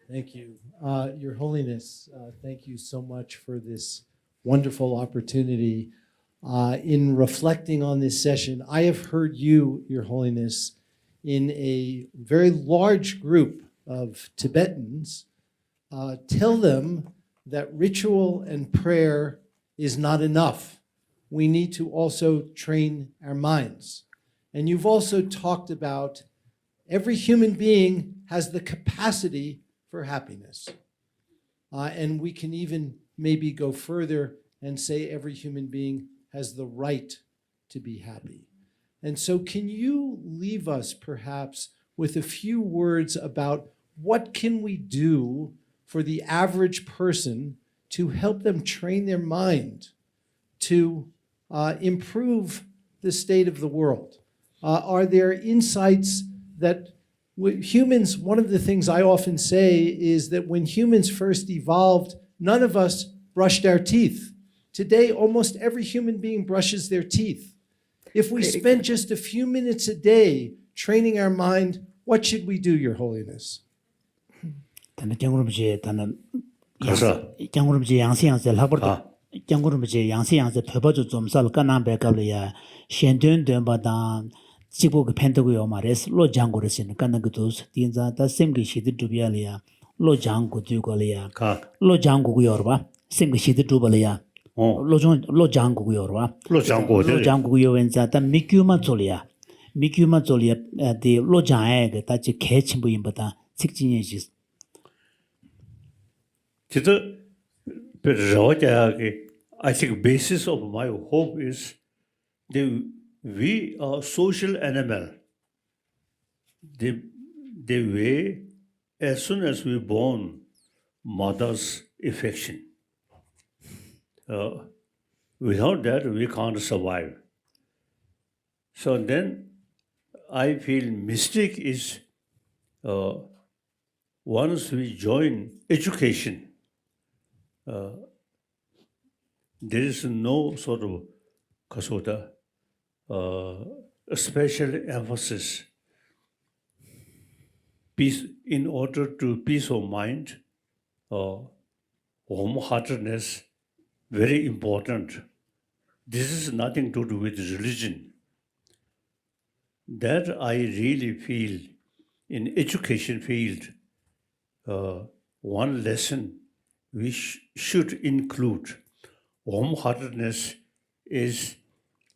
Thank you. Your Holiness, thank you so much for this wonderful opportunity. In reflecting on this session, I have heard you, Your Holiness, in a very large group of Tibetans, tell them that ritual and prayer is not enough. We need to also train our minds. And you've also talked about every human being has the capacity for happiness. And we can even maybe go further and say every human being has the right to be happy. And so can you leave us perhaps with a few words about what can we do for the average person to help them train their mind to improve the state of the world? Are there insights that humans, one of the things I often say is that when humans first evolved, none of us brushed our teeth. Today, almost every human being brushes their teeth. If we spend just a few minutes a day training our mind, what should we do, Your Holiness? 지보가 펜트고요 말레스 로장고르신 간나그도스 딘자 다 셈기 시드 두비알이야 로장고 두고리야 로장고고요르바 셈기 시드 두발이야 로장고고요르바 로장고고요 웬자 다 미큐마 졸이야 디 로장에 다지 개침부인보다 직진이지 지도 베르자게 I think basis of my hope is we are social animal. The way, as soon as we born, mother's affection. Without that, we can't survive. So then, I feel mistake is once we join education, there is no sort of kasota. A special emphasis peace in order to peace of mind, warm-heartedness, very important. This is nothing to do with religion. That I really feel in education field, one lesson we should include. Warm-heartedness is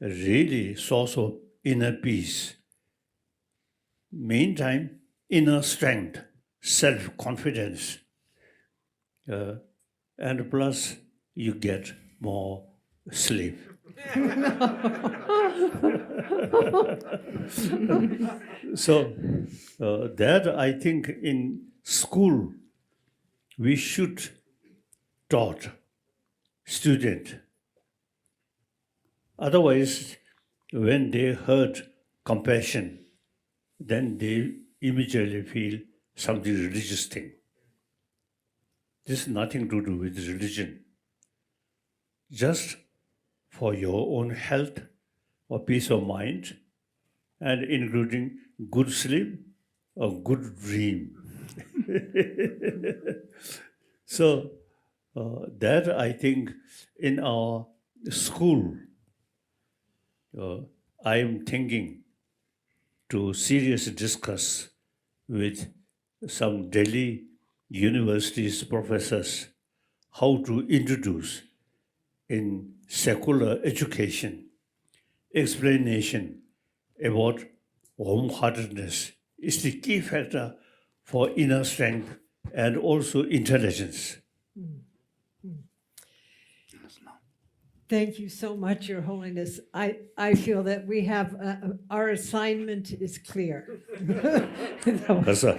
really source of inner peace. Meantime, inner strength, self-confidence, and plus you get more sleep. So that I think in school we should taught student. Otherwise, when they heard compassion, then they immediately feel something religious thing. This is nothing to do with religion. Just for your own health or peace of mind, and including good sleep or good dream. So that I think in our school, I am thinking to seriously discuss with some Delhi university's professors how to introduce in secular education explanation about warm-heartedness is the key factor for inner strength and also intelligence. Thank you so much, Your Holiness. I feel that we have, our assignment is clear. 그래서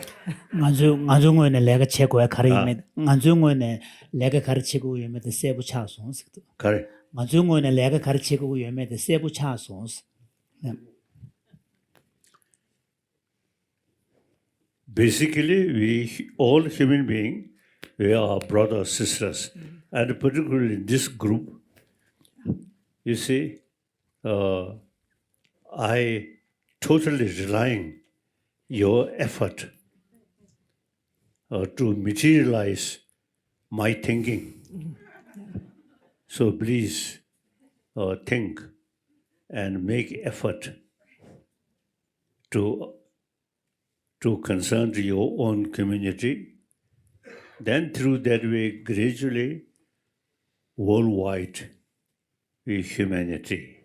나중에 내가 최고의 가르침에 나중에 내가 가르치고 위에면 세부 차송스 그래. 나중에 내가 가르치고 위에면 세부 차송스 Basically, we all human beings, we are brothers, sisters, and particularly in this group, you see, I totally relying your effort. to materialize my thinking. So please think and make effort to concern your own community. Then through that way, gradually, worldwide humanity.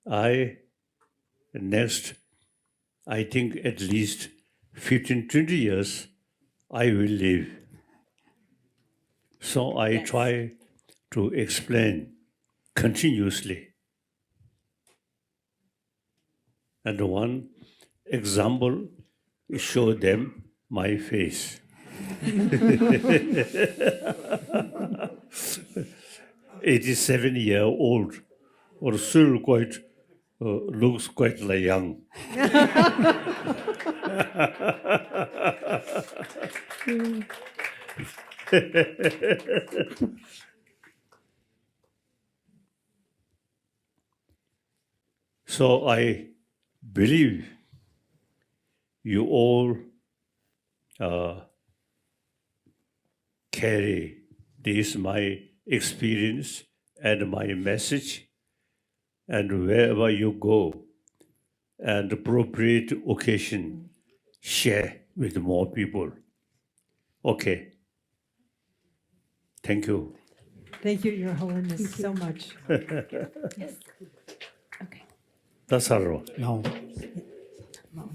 I think at least 15, 20 years, I will live. So I try to explain continuously. And one example is show them my face. 87-year-old, or still quite looks quite like young. So I believe you all carry this my experience and my message, and wherever you go, and appropriate occasion, share with more people. Okay. Thank you. Thank you, Your Holiness, so much. That's all. No. No.